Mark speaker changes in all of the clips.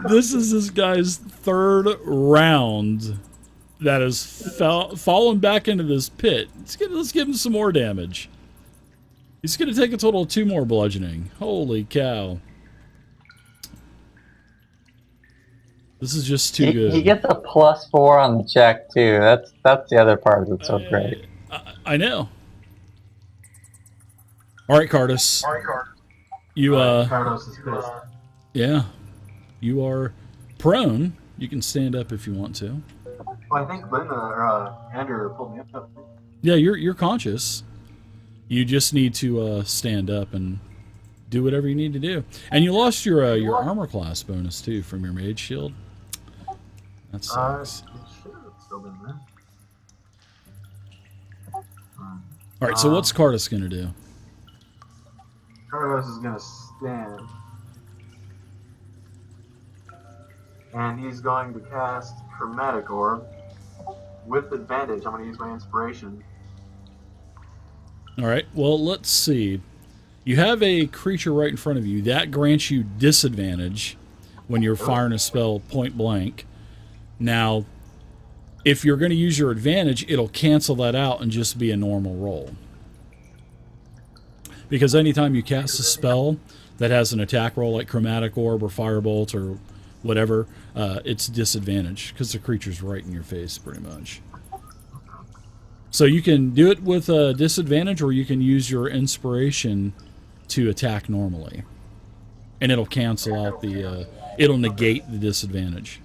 Speaker 1: This is this guy's third round that has fallen back into this pit. Let's give him some more damage. He's going to take a total of 2 more bludgeoning. Holy cow. This is just too good.
Speaker 2: He gets a +4 on the check, too. That's the other part that's so great.
Speaker 1: I know. All right, Cardus. You,
Speaker 3: Carlos is pissed.
Speaker 1: yeah. You are prone. You can stand up if you want to.
Speaker 3: Well, I think Linda or Andrew pulled me up.
Speaker 1: Yeah, you're conscious. You just need to stand up and do whatever you need to do. And you lost your armor class bonus too from your mage shield. That sucks.
Speaker 3: It should have still been there.
Speaker 1: All right, so what's Cardus gonna do?
Speaker 3: Carlos is gonna stand, and he's going to cast Chromatic Orb with advantage. I'm gonna use my inspiration.
Speaker 1: All right. Well, let's see. You have a creature right in front of you that grants you disadvantage when you're firing a spell point blank. Now, if you're going to use your advantage, it'll cancel that out and just be a normal roll. Because anytime you cast a spell that has an attack roll like Chromatic Orb or Firebolt or whatever, it's disadvantage because the creature's right in your face pretty much. So you can do it with a disadvantage, or you can use your inspiration to attack normally. And it'll cancel out the, it'll negate the disadvantage.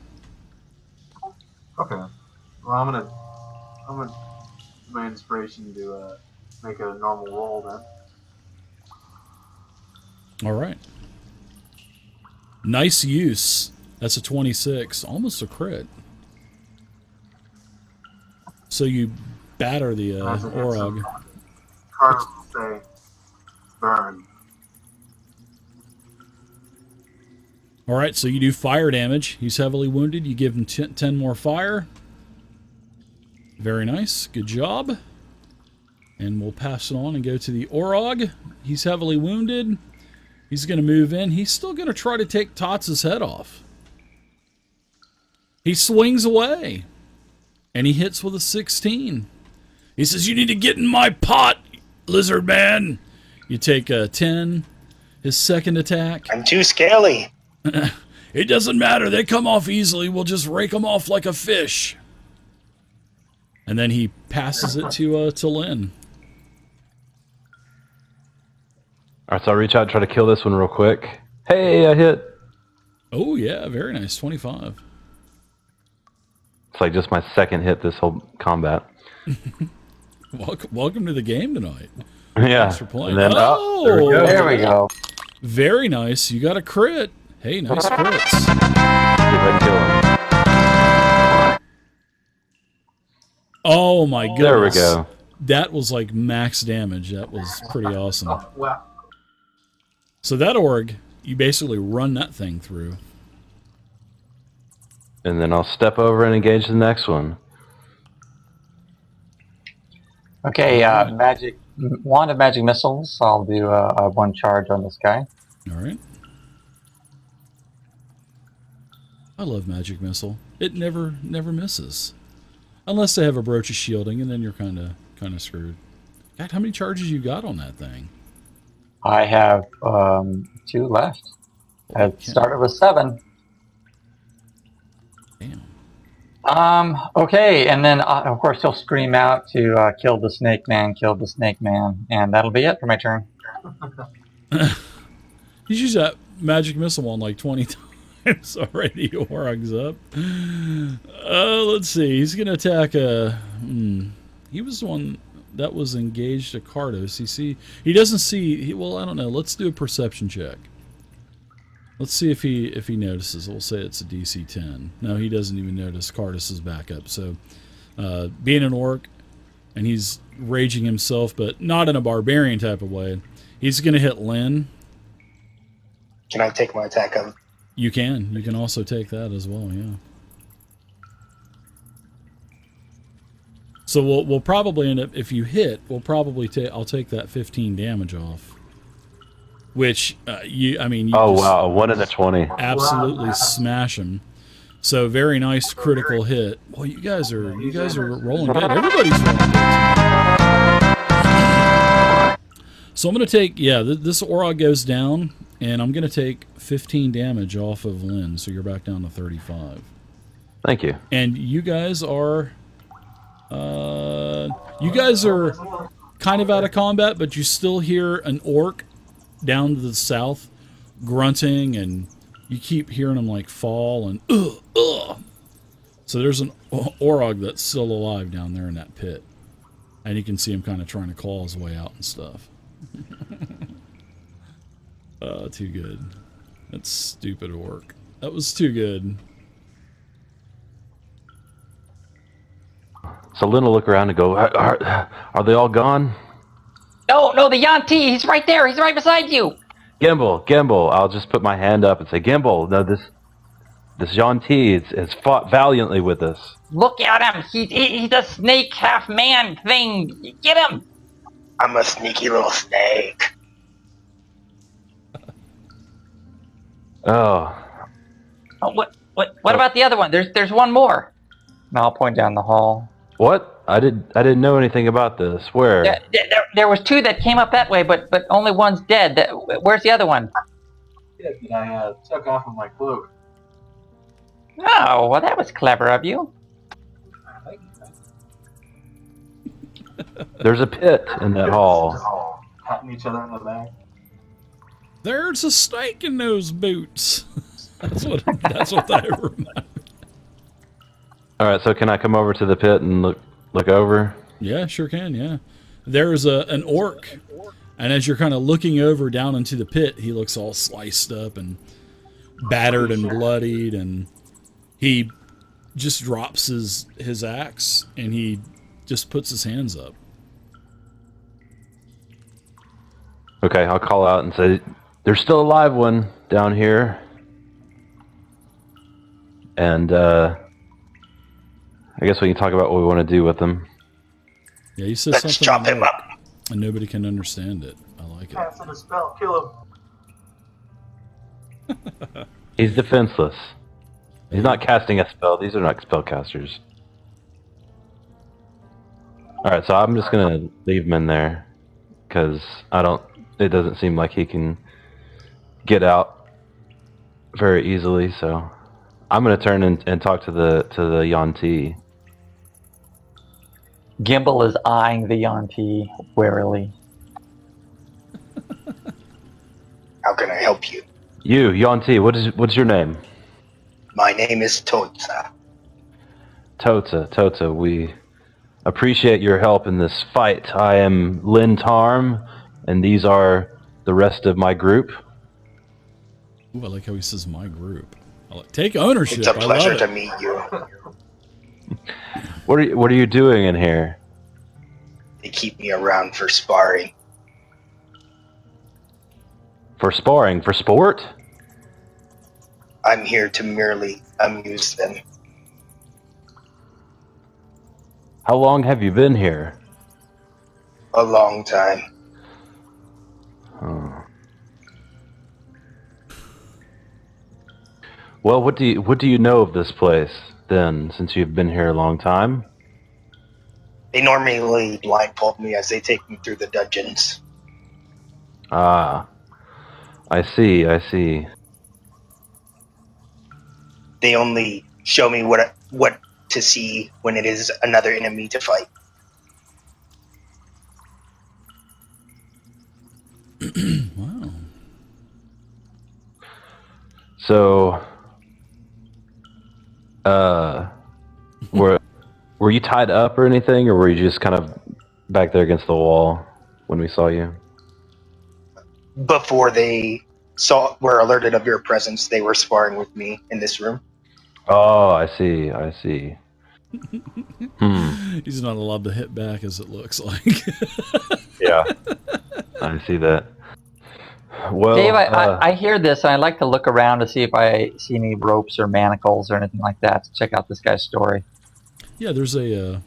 Speaker 3: Okay. Well, I'm gonna use my inspiration to make a normal roll then.
Speaker 1: All right. Nice use. That's a 26, almost a crit. So you batter the Orog.
Speaker 3: Carlos will say, burn.
Speaker 1: All right, so you do fire damage. He's heavily wounded. You give him 10 more fire. Very nice. Good job. And we'll pass it on and go to the Orog. He's heavily wounded. He's going to move in. He's still going to try to take Tots' head off. He swings away. And he hits with a 16. He says, "You need to get in my pot, lizard man." You take a 10. His second attack.
Speaker 4: I'm too scaly.
Speaker 1: It doesn't matter. They come off easily. We'll just rake them off like a fish. And then he passes it to Lynn.
Speaker 5: All right, so I'll reach out and try to kill this one real quick. Hey, I hit.
Speaker 1: Oh, yeah. Very nice. 25.
Speaker 5: It's like just my second hit this whole combat.
Speaker 1: Welcome to the game tonight.
Speaker 5: Yeah.
Speaker 1: Thanks for playing.
Speaker 5: And then,
Speaker 1: oh,
Speaker 2: There we go.
Speaker 1: Very nice. You got a crit. Hey, nice crits.
Speaker 5: See if I can kill him.
Speaker 1: Oh, my goodness.
Speaker 5: There we go.
Speaker 1: That was like max damage. That was pretty awesome.
Speaker 3: Wow.
Speaker 1: So that org, you basically run that thing through.
Speaker 5: And then I'll step over and engage the next one.
Speaker 2: Okay, wand of magic missiles. I'll do one charge on this guy.
Speaker 1: All right. I love magic missile. It never misses, unless they have a brooch of shielding, and then you're kind of screwed. God, how many charges you got on that thing?
Speaker 2: I have 2 left. I started with 7.
Speaker 1: Damn.
Speaker 2: Okay, and then of course he'll scream out to kill the snake man, and that'll be it for my turn.
Speaker 1: He's used that magic missile one like 20 times already. Orog's up. Let's see. He's gonna attack he was the one that was engaged to Cardos. He doesn't see. Well, I don't know. Let's do a perception check. Let's see if he notices. We'll say it's a DC 10. No, he doesn't even notice Cardos is back up. So, being an orc, and he's raging himself, but not in a barbarian type of way. He's going to hit Lynn.
Speaker 4: Can I take my attack of?
Speaker 1: You can. You can also take that as well, yeah. So we'll probably end up, if you hit, we'll probably I'll take that 15 damage off. which you
Speaker 5: Oh
Speaker 1: just
Speaker 5: wow, a 1 in a 20.
Speaker 1: absolutely smash him. So very nice critical hit. Well, you guys are rolling good. Everybody's rolling good tonight. So I'm going to take, this Orog goes down, and I'm going to take 15 damage off of Lynn, so you're back down to 35.
Speaker 5: Thank you.
Speaker 1: And you guys are kind of out of combat, but you still hear an orc down to the south grunting, and you keep hearing them like fall and ugh. So there's an Orog that's still alive down there in that pit, and you can see him kind of trying to claw his way out and stuff. Too good. That's stupid orc. That was too good.
Speaker 5: So Lynn will look around and go, are they all gone?
Speaker 2: No, the Yanti, he's right there. He's right beside you.
Speaker 5: Gimbal. I'll just put my hand up and say, Gimbal, no, this John T has fought valiantly with us.
Speaker 2: Look at him. He's a snake half man thing. Get him.
Speaker 4: I'm a sneaky little snake.
Speaker 5: Oh.
Speaker 2: What about the other one? There's one more. And I'll point down the hall.
Speaker 5: What? I didn't know anything about this. Where?
Speaker 2: There was two that came up that way, but only one's dead. Where's the other one?
Speaker 3: Yeah, that I took off of my cloak.
Speaker 2: Oh, well, that was clever of you.
Speaker 5: There's a pit in that hall.
Speaker 3: Patting each other in the back.
Speaker 1: There's a snake in those boots. That's what I remember.
Speaker 5: All right, so can I come over to the pit and look over?
Speaker 1: Yeah, sure can. Yeah, there's an orc, and as you're kind of looking over down into the pit, he looks all sliced up and battered and bloodied, and he just drops his axe and he just puts his hands up.
Speaker 5: Okay, I'll call out and say, there's still a live one down here. And I guess we can talk about what we want to do with them.
Speaker 1: Yeah, he says
Speaker 4: Let's
Speaker 1: something
Speaker 4: chop him up.
Speaker 1: and nobody can understand it. I like it.
Speaker 3: Casting a spell, kill him.
Speaker 5: He's defenseless. He's not casting a spell. These are not spellcasters. Alright, so I'm just going to leave him in there. Because it doesn't seem like he can get out very easily, so I'm going to turn and talk to the Yanti.
Speaker 2: Gimbal is eyeing the Yanti warily.
Speaker 4: How can I help you?
Speaker 5: You, Yanti, what's your name?
Speaker 4: My name is Tota.
Speaker 5: Tota, we appreciate your help in this fight. I am Lynn Tarm, and these are the rest of my group.
Speaker 1: Ooh, I like how he says my group. Take ownership.
Speaker 4: It's a pleasure
Speaker 1: I love
Speaker 4: to
Speaker 1: it.
Speaker 4: meet you.
Speaker 5: What are you doing in here?
Speaker 4: They keep me around for sparring.
Speaker 5: For sparring? For sport?
Speaker 4: I'm here to merely amuse them.
Speaker 5: How long have you been here?
Speaker 4: A long time.
Speaker 5: Oh. Well, what do you know of this place then, since you've been here a long time?
Speaker 4: They normally blindfold me as they take me through the dungeons.
Speaker 5: Ah, I see.
Speaker 4: They only show me what to see when it is another enemy to fight.
Speaker 1: Wow.
Speaker 5: So, were you tied up or anything, or were you just kind of back there against the wall when we saw you?
Speaker 4: Before they were alerted of your presence, they were sparring with me in this room.
Speaker 5: Oh, I see.
Speaker 1: He's not allowed to hit back, as it looks like.
Speaker 5: Yeah, I see that. Well,
Speaker 2: Dave, I hear this, and I like to look around to see if I see any ropes or manacles or anything like that to check out this guy's story.
Speaker 1: Yeah, there's a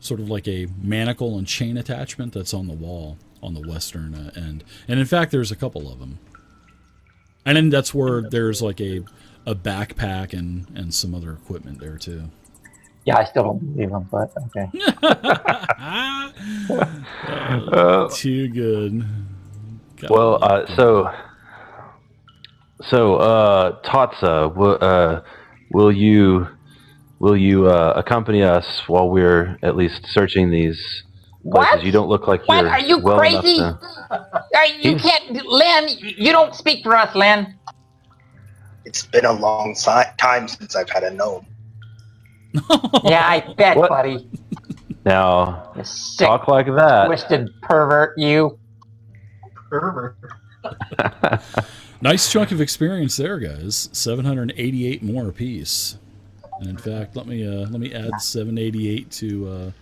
Speaker 1: sort of like a manacle and chain attachment that's on the wall. on the western end. And in fact, there's a couple of them. And then that's where there's like a backpack and some other equipment there too.
Speaker 2: Yeah, I still don't believe them, but okay.
Speaker 1: Too good.
Speaker 5: Well, Tatsa, will you accompany us while we're at least searching these places?
Speaker 2: What?
Speaker 5: You don't look like
Speaker 2: What?
Speaker 5: you're
Speaker 2: Are you
Speaker 5: well
Speaker 2: crazy?
Speaker 5: enough
Speaker 2: You can't, Lynn. You don't speak for us, Lynn.
Speaker 4: It's been a long time since I've had a gnome.
Speaker 2: Yeah, I bet,
Speaker 5: What?
Speaker 2: buddy.
Speaker 5: Now,
Speaker 2: You sick,
Speaker 5: talk like that.
Speaker 2: twisted pervert, you.
Speaker 3: Pervert.
Speaker 1: Nice chunk of experience there, guys. 788 more apiece. And in fact, let me add 788 to.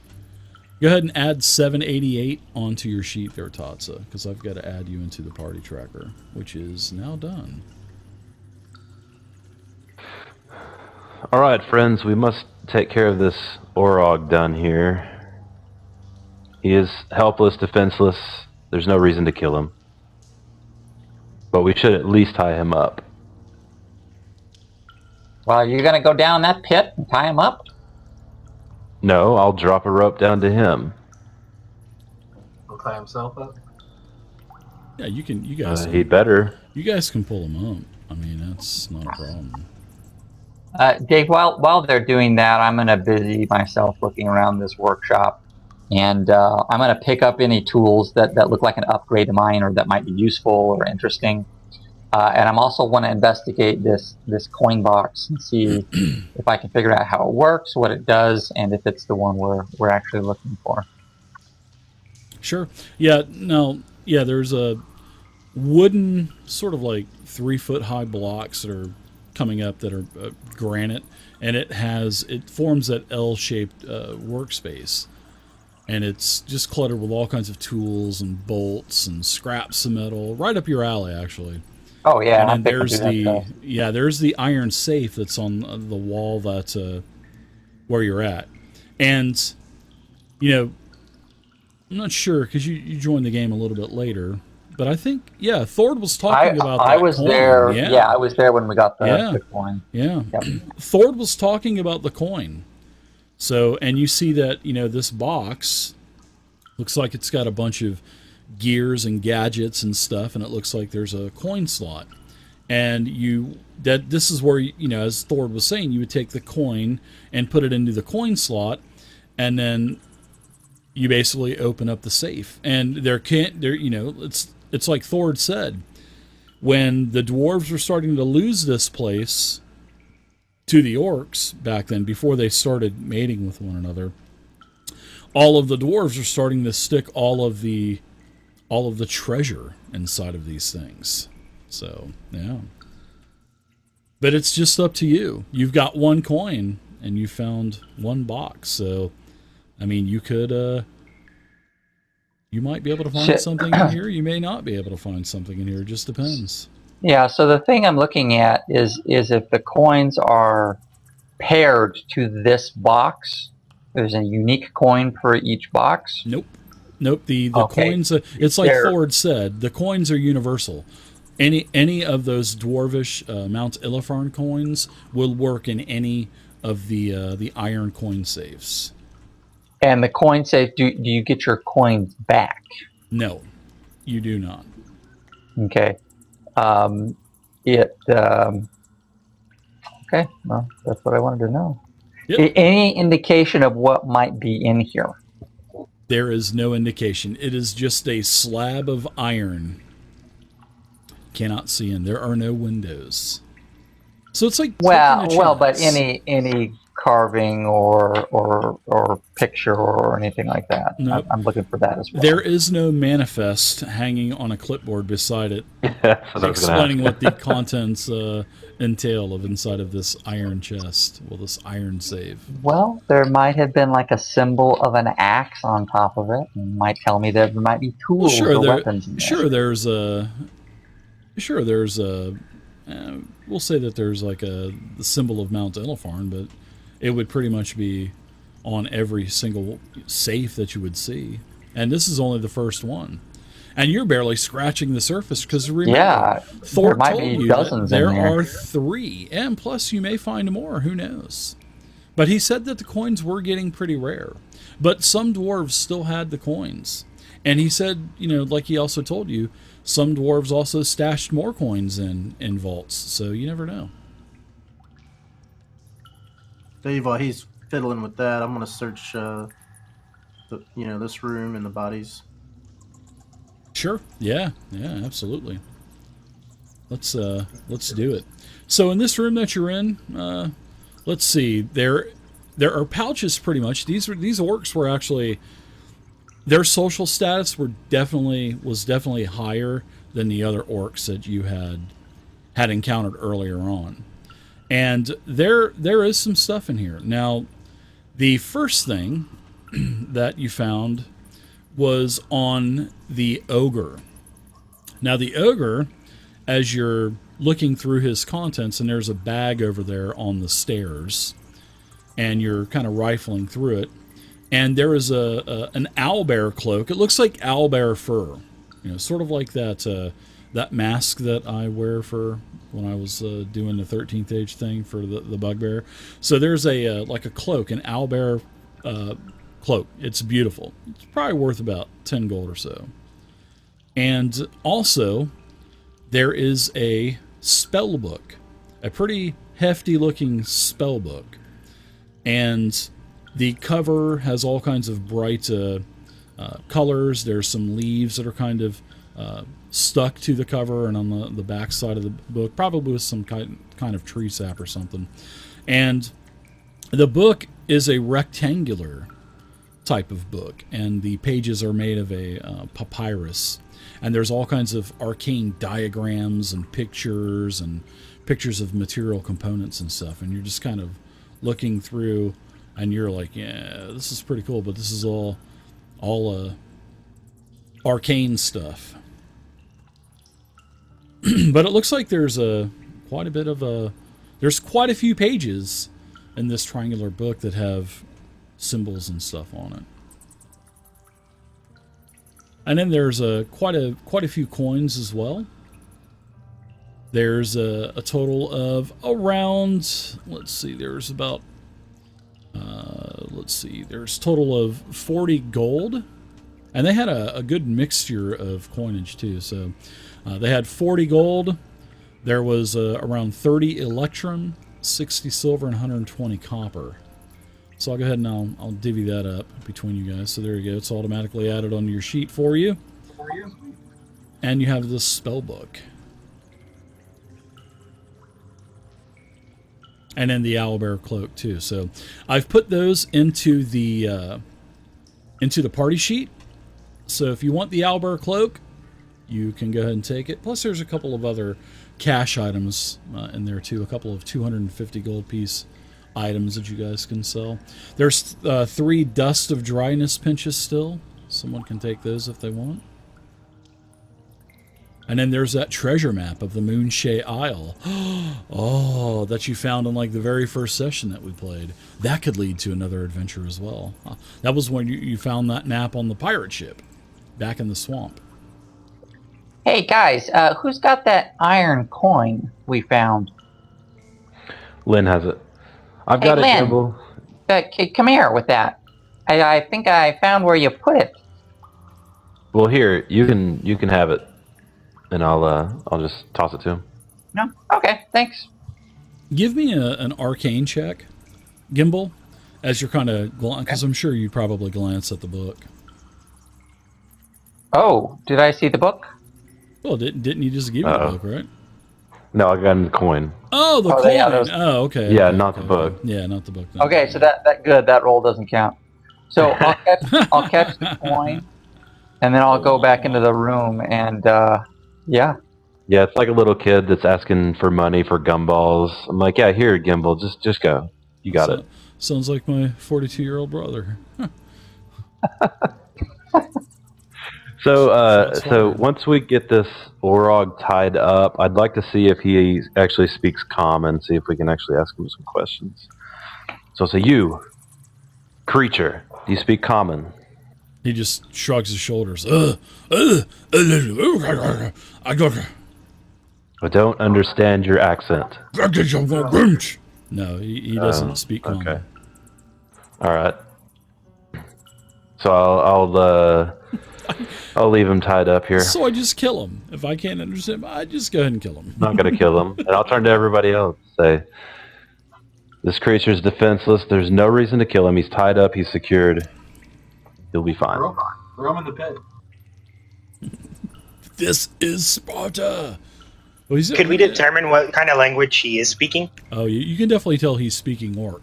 Speaker 1: Go ahead and add 788 onto your sheet there, Tatsa, because I've got to add you into the party tracker, which is now done.
Speaker 5: All right, friends, we must take care of this Orog done here. He is helpless, defenseless. There's no reason to kill him. But we should at least tie him up.
Speaker 2: Well, you're gonna go down that pit and tie him up?
Speaker 5: No, I'll drop a rope down to him.
Speaker 3: He'll tie himself up.
Speaker 1: Yeah, you can. You guys.
Speaker 5: He'd better.
Speaker 1: You guys can pull him up. I mean, that's not a problem.
Speaker 2: Dave, while they're doing that, I'm gonna busy myself looking around this workshop, and I'm gonna pick up any tools that look like an upgrade to mine or that might be useful or interesting. And I'm also want to investigate this coin box and see if I can figure out how it works, what it does, and if it's the one we're actually looking for.
Speaker 1: Sure. Yeah. No. Yeah. There's a wooden, sort of like 3-foot high blocks that are coming up that are granite, and it forms that L-shaped workspace, and it's just cluttered with all kinds of tools and bolts and scraps of metal, right up your alley, actually.
Speaker 2: Oh yeah,
Speaker 1: And then there's the iron safe that's on the wall that's where you're at, and I'm not sure because you joined the game a little bit later. But I think, Thord was talking about that
Speaker 2: I was
Speaker 1: coin.
Speaker 2: there.
Speaker 1: Yeah.
Speaker 2: Yeah, I was there when we got the coin.
Speaker 1: Yeah.
Speaker 2: Yep.
Speaker 1: Thord was talking about the coin. So, and you see that, this box looks like it's got a bunch of gears and gadgets and stuff, and it looks like there's a coin slot. And this is where, as Thord was saying, you would take the coin and put it into the coin slot, and then you basically open up the safe. And it's like Thord said, when the dwarves were starting to lose this place to the orcs back then, before they started mating with one another, all of the dwarves are starting to stick all of the treasure inside of these things. So, yeah. But it's just up to you. You've got one coin, and you found one box. So, I mean, you could... you might be able to find something in here. You may not be able to find something in here. It just depends.
Speaker 2: Yeah, so the thing I'm looking at is if the coins are paired to this box, there's a unique coin for each box.
Speaker 1: Nope. The coins, it's like Thord said, the coins are universal. Any of those dwarvish Mount Illifern coins will work in any of the iron coin safes.
Speaker 2: And the coin safe, do you get your coins back?
Speaker 1: No, you do not.
Speaker 2: Okay. Okay, well, that's what I wanted to know.
Speaker 1: Yep.
Speaker 2: Any indication of what might be in here?
Speaker 1: There is no indication. It is just a slab of iron. Cannot see in. There are no windows. So it's like
Speaker 2: but any carving or picture or anything like that.
Speaker 1: Nope.
Speaker 2: I'm looking for that as well.
Speaker 1: There is no manifest hanging on a clipboard beside it, explaining what the contents entail of inside of this iron chest, this iron save.
Speaker 2: Well, there might have been like a symbol of an axe on top of it. It might tell me that there might be tools or weapons in there.
Speaker 1: We'll say that there's like the symbol of Mount Illifern, but it would pretty much be on every single safe that you would see. And this is only the first one. And you're barely scratching the surface because remember,
Speaker 2: Yeah,
Speaker 1: Thor
Speaker 2: there might
Speaker 1: told
Speaker 2: be
Speaker 1: you
Speaker 2: dozens
Speaker 1: that
Speaker 2: in
Speaker 1: there
Speaker 2: there.
Speaker 1: are 3, and plus you may find more. Who knows? But he said that the coins were getting pretty rare, but some dwarves still had the coins. And he said, like he also told you, some dwarves also stashed more coins in vaults. So you never know.
Speaker 6: Dave, while he's fiddling with that, I'm gonna search this room and the bodies.
Speaker 1: Sure. Yeah, absolutely. Let's do it. So in this room that you're in, let's see. There are pouches pretty much. These orcs were actually, their social status was definitely higher than the other orcs that you had encountered earlier on. And there is some stuff in here. Now, the first thing that you found was on the ogre. Now the ogre, as you're looking through his contents, and there's a bag over there on the stairs, and you're kind of rifling through it, and there is an owlbear cloak. It looks like owlbear fur, sort of like that mask that I wear for when I was doing the 13th age thing for the bugbear. So there's a cloak, an owlbear cloak. It's beautiful. It's probably worth about 10 gold or so. And also, there is a spell book, a pretty hefty looking spell book. And the cover has all kinds of bright colors. There's some leaves that are kind of stuck to the cover and on the back side of the book, probably with some kind of tree sap or something. And the book is a rectangular type of book, and the pages are made of a papyrus. And there's all kinds of arcane diagrams and pictures of material components and stuff. And you're just kind of looking through, and you're like, yeah, this is pretty cool, but this is all arcane stuff. But it looks like there's quite a few pages in this triangular book that have symbols and stuff on it. And then there's quite a few coins as well. There's a total of around, let's see, there's about there's a total of 40 gold, and they had a good mixture of coinage too. So they had 40 gold. There was around 30 electrum, 60 silver, and 120 copper. So I'll go ahead and I'll divvy that up between you guys. So there you go. It's automatically added on your sheet for you. And you have this spell book. And then the owlbear cloak too. So I've put those into the party sheet. So if you want the owlbear cloak, you can go ahead and take it. Plus there's a couple of other cash items in there too. A couple of 250 gold piece items that you guys can sell. There's 3 dust of dryness pinches still. Someone can take those if they want. And then there's that treasure map of the Moonshay Isle. Oh, that you found in like the very first session that we played. That could lead to another adventure as well. That was when you found that map on the pirate ship back in the swamp.
Speaker 2: Hey guys, who's got that iron coin we found?
Speaker 5: Lynn has it. I've got
Speaker 2: Lynn,
Speaker 5: it, Gimbal.
Speaker 2: Kid, come here with that. I think I found where you put it.
Speaker 5: Well, here you can have it, and I'll just toss it to him.
Speaker 2: No, okay, thanks.
Speaker 1: Give me an arcane check, Gimbal, as you're kind of because I'm sure you probably glance at the book.
Speaker 2: Oh, did I see the book?
Speaker 1: Well, didn't you just give me the book, right?
Speaker 5: No, I got him the coin.
Speaker 1: Oh, the coin.
Speaker 2: Yeah,
Speaker 1: Oh, okay.
Speaker 5: Yeah,
Speaker 1: okay,
Speaker 5: not the book.
Speaker 1: Yeah, not the book.
Speaker 2: Okay, so that roll doesn't count. So I'll catch the coin, and then I'll go back into the room, and yeah.
Speaker 5: Yeah, it's like a little kid that's asking for money for gumballs. I'm like, yeah, here, Gimbal, just go. You got it.
Speaker 1: Sounds like my 42-year-old brother.
Speaker 5: So once we get this Orog tied up, I'd like to see if he actually speaks common, see if we can actually ask him some questions. So you, creature, do you speak common?
Speaker 1: He just shrugs his shoulders. I
Speaker 5: I don't understand your accent.
Speaker 1: No, he doesn't speak common.
Speaker 5: Okay. All right. So I'll leave him tied up here.
Speaker 1: So I just kill him. If I can't understand, I just go ahead and kill him.
Speaker 5: I'm not gonna kill him, and I'll turn to everybody else and say, "This creature's defenseless. There's no reason to kill him. He's tied up. He's secured. He'll be fine."
Speaker 3: Throw him in the pit.
Speaker 1: This is Sparta. Oh,
Speaker 4: Could we determine what kind of language he is speaking?
Speaker 1: Oh, you can definitely tell he's speaking Orc.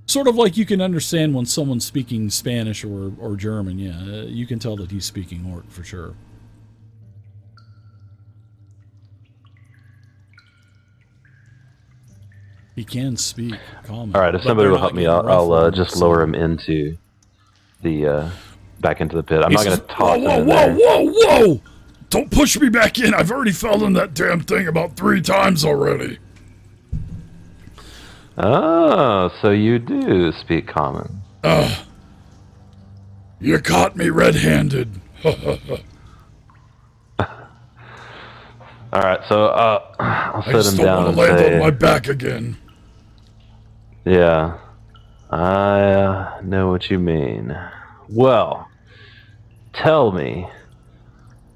Speaker 1: Sort of like you can understand when someone's speaking Spanish or German. Yeah, you can tell that he's speaking Orc for sure. He can speak common.
Speaker 5: All right. If somebody will help me, I'll just lower him into the back into the pit. I'm not going to toss him in there.
Speaker 1: Whoa! Don't push me back in. I've already fell in that damn thing about 3 times already.
Speaker 5: Oh, so you do speak common.
Speaker 1: You caught me red-handed.
Speaker 5: All right, so I'll
Speaker 1: I just
Speaker 5: sit him
Speaker 1: don't
Speaker 5: down
Speaker 1: want
Speaker 5: and
Speaker 1: to land
Speaker 5: say,
Speaker 1: on my back again.
Speaker 5: yeah, I know what you mean. Well, tell me,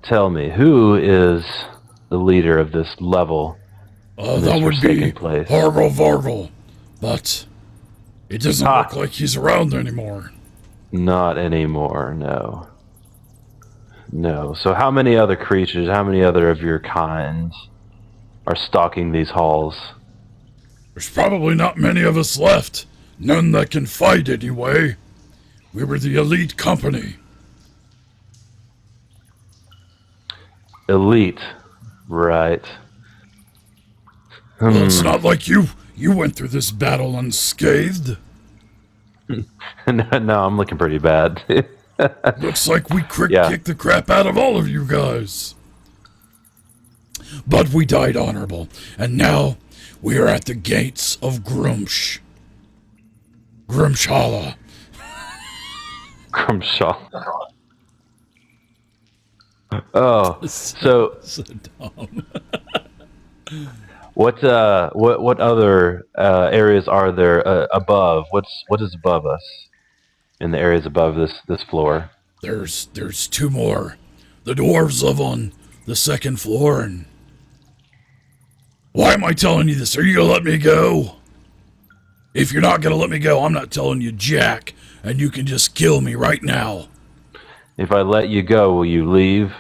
Speaker 5: who is the leader of this level?
Speaker 1: Oh,
Speaker 5: in
Speaker 1: that
Speaker 5: this
Speaker 1: would be
Speaker 5: forsaken place?
Speaker 1: Hargle Vargle, but it doesn't look like he's around anymore.
Speaker 5: Not anymore, no. No. So how many other creatures, how many other of your kind are stalking these halls?
Speaker 1: There's probably not many of us left. None that can fight anyway. We were the elite company.
Speaker 5: Elite, right.
Speaker 1: Well, it's not like you went through this battle unscathed.
Speaker 5: No, I'm looking pretty bad.
Speaker 1: Looks like we kicked the crap out of all of you guys. But we died honorable, and now we are at the gates of Grumsh. Grimshala.
Speaker 5: Grimshaw. Oh, so
Speaker 1: dumb.
Speaker 5: what other areas are there above? What is above us in the areas above this floor?
Speaker 1: There's 2 more. The dwarves live on the 2nd floor, and why am I telling you this? Are you gonna let me go? If you're not gonna let me go, I'm not telling you jack, and you can just kill me right now.
Speaker 5: If I let you go, will you leave?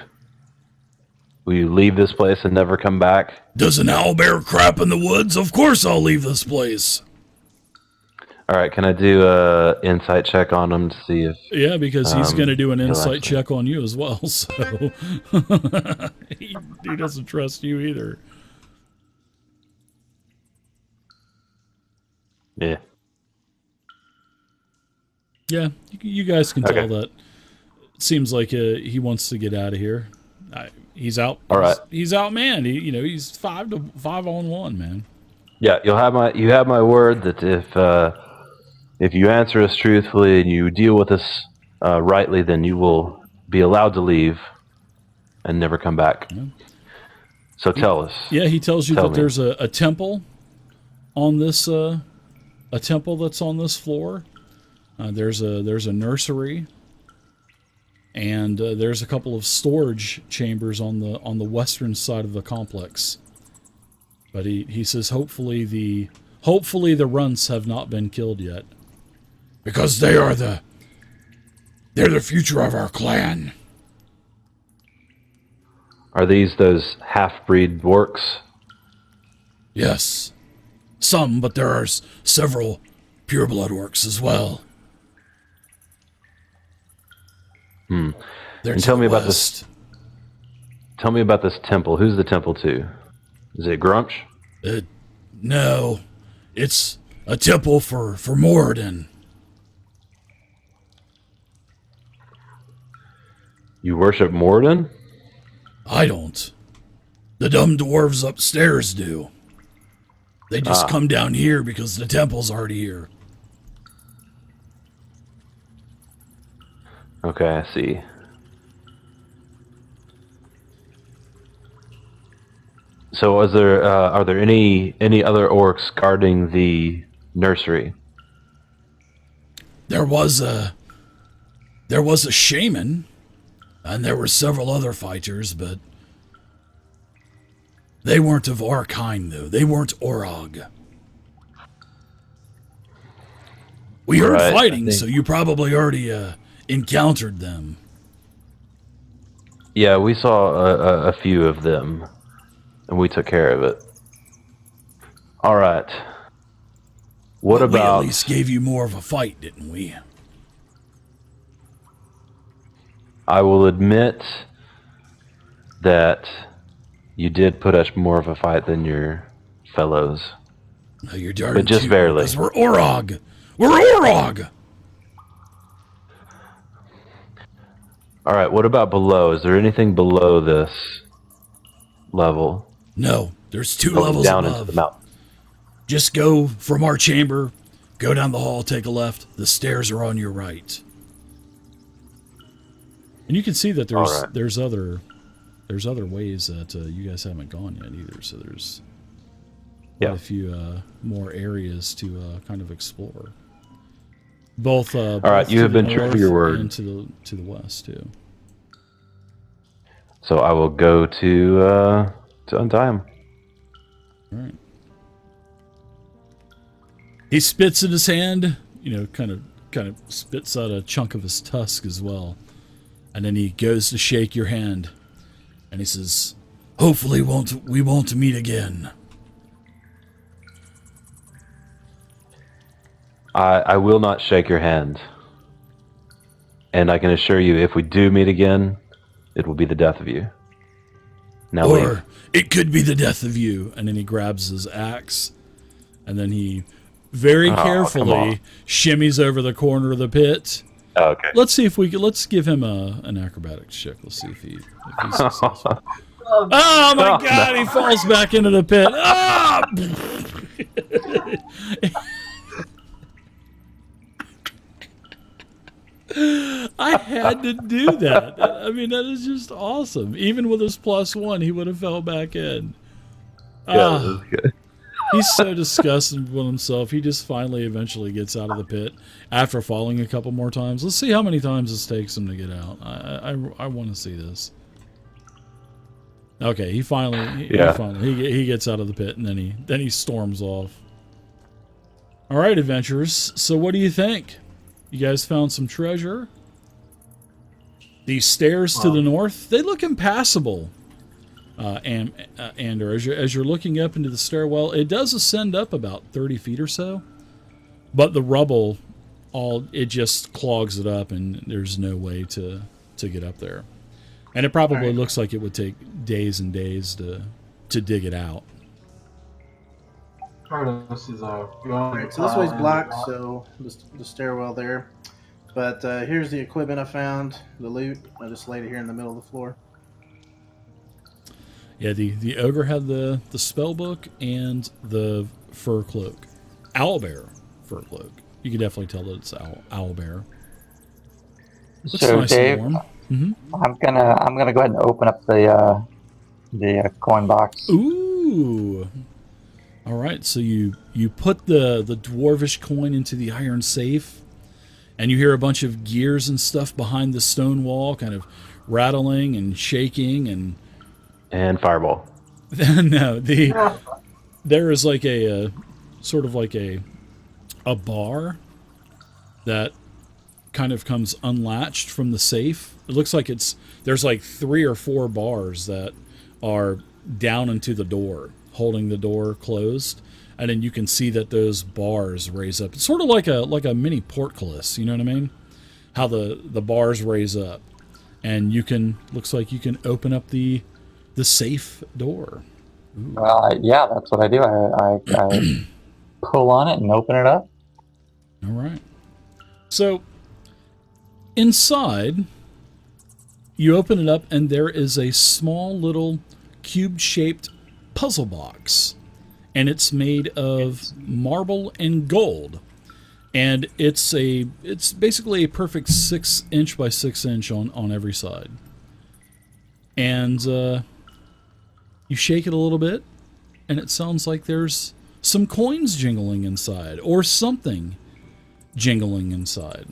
Speaker 5: Will you leave this place and never come back?
Speaker 1: Does an owlbear crap in the woods? Of course I'll leave this place.
Speaker 5: All right, can I do a insight check on him to see if...
Speaker 1: Yeah, because he's going to do an insight
Speaker 5: actually
Speaker 1: check on you as well, so... he doesn't trust you either.
Speaker 5: Yeah.
Speaker 1: Yeah, you guys can tell that. It seems like he wants to get out of here. He's out.
Speaker 5: All right.
Speaker 1: He's out, man. He's 5 on 1, man.
Speaker 5: Yeah, you have my word that if you answer us truthfully and you deal with us rightly, then you will be allowed to leave and never come back. Yeah. So tell us.
Speaker 1: Yeah, he tells you that there's a temple on this a temple that's on this floor. There's a nursery. And there's a couple of storage chambers on the western side of the complex. But he says hopefully the runts have not been killed yet, because they're the future of our clan.
Speaker 5: Are these those half-breed orcs?
Speaker 1: Yes, some, but there are several pureblood orcs as well.
Speaker 5: And tell me about this. Tell me about this temple. Who's the temple to? Is it Grumsh?
Speaker 1: No, it's a temple for Moradin.
Speaker 5: You worship Moradin?
Speaker 1: I don't. The dumb dwarves upstairs do. They just come down here because the temple's already here.
Speaker 5: Okay, I see. So, are there any other orcs guarding the nursery?
Speaker 1: There was a shaman, and there were several other fighters, but they weren't of our kind, though. They weren't Orog. We heard
Speaker 5: Right,
Speaker 1: fighting, so you probably already encountered them.
Speaker 5: Yeah, we saw a few of them, and we took care of it. All right. What
Speaker 1: But
Speaker 5: about?
Speaker 1: we at least gave you more of a fight, didn't we?
Speaker 5: I will admit that you did put us more of a fight than your fellows.
Speaker 1: No, you're darn
Speaker 5: But just
Speaker 1: tootin',
Speaker 5: barely.
Speaker 1: 'cause we're Orog. We're Orog!
Speaker 5: All right, what about below? Is there anything below this level?
Speaker 1: No, there's 2
Speaker 5: Going
Speaker 1: levels
Speaker 5: down
Speaker 1: above.
Speaker 5: into the mountain.
Speaker 1: Just go from our chamber, go down the hall, take a left. The stairs are on your right. And you can see that
Speaker 5: All right.
Speaker 1: there's other ways that you guys haven't gone yet either. So there's quite a few more areas to kind of explore. Both. All
Speaker 5: right, you have been true to your word.
Speaker 1: And to the west too.
Speaker 5: So I will go to untie him.
Speaker 1: All right. He spits in his hand, kind of spits out a chunk of his tusk as well. And then he goes to shake your hand. And he says, "Hopefully we won't meet again."
Speaker 5: I will not shake your hand. And I can assure you, if we do meet again, it will be the death of you. Now
Speaker 1: Or
Speaker 5: leave.
Speaker 1: it could be the death of you. And then he grabs his axe. And then he very
Speaker 5: come
Speaker 1: carefully
Speaker 5: on.
Speaker 1: shimmies over the corner of the pit.
Speaker 5: Okay.
Speaker 1: Let's see if let's give him an acrobatics check. Let's see if he's successful. Oh my God!
Speaker 5: no.
Speaker 1: He falls back into the pit. Ah! I had to do that. I mean, that is just awesome. Even with his +1, he would have fell back in.
Speaker 5: Yeah, this is good.
Speaker 1: He's so disgusted with himself. He just finally eventually gets out of the pit after falling a couple more times. Let's see how many times this takes him to get out. I want to see this. Okay, he finally gets out of the pit, and then he storms off. All right, adventurers. So what do you think? You guys found some treasure? These stairs to the north, they look impassable. Ander, as you're looking up into the stairwell, it does ascend up about 30 feet or so, but the rubble, it just clogs it up, and there's no way to get up there. And it probably looks like it would take days and days to dig it out.
Speaker 3: This is
Speaker 6: Alright, so this way's blocked, so the stairwell there. But here's the equipment I found, the loot. I just laid it here in the middle of the floor.
Speaker 1: Yeah, the ogre had the spell book and the fur cloak. Owlbear fur cloak. You can definitely tell that it's owlbear. Looks
Speaker 2: So
Speaker 1: nice
Speaker 2: Dave,
Speaker 1: and warm.
Speaker 2: I'm gonna go ahead and open up the coin box.
Speaker 1: Ooh. All right, so you put the dwarvish coin into the iron safe, and you hear a bunch of gears and stuff behind the stone wall kind of rattling and shaking
Speaker 5: And fireball.
Speaker 1: no, there is like a sort of like a bar that kind of comes unlatched from the safe. It looks like there's like 3 or 4 bars that are down into the door, holding the door closed, and then you can see that those bars raise up. It's sort of like a mini portcullis, you know what I mean? How the bars raise up, and looks like you can open up the safe door.
Speaker 2: Yeah, that's what I do. I pull on it and open it up.
Speaker 1: All right. So inside, you open it up, and there is a small little cube-shaped puzzle box, and it's made of marble and gold. and it's basically a perfect 6 inch by 6 inch on every side. And you shake it a little bit, and it sounds like there's some coins jingling inside, or something jingling inside.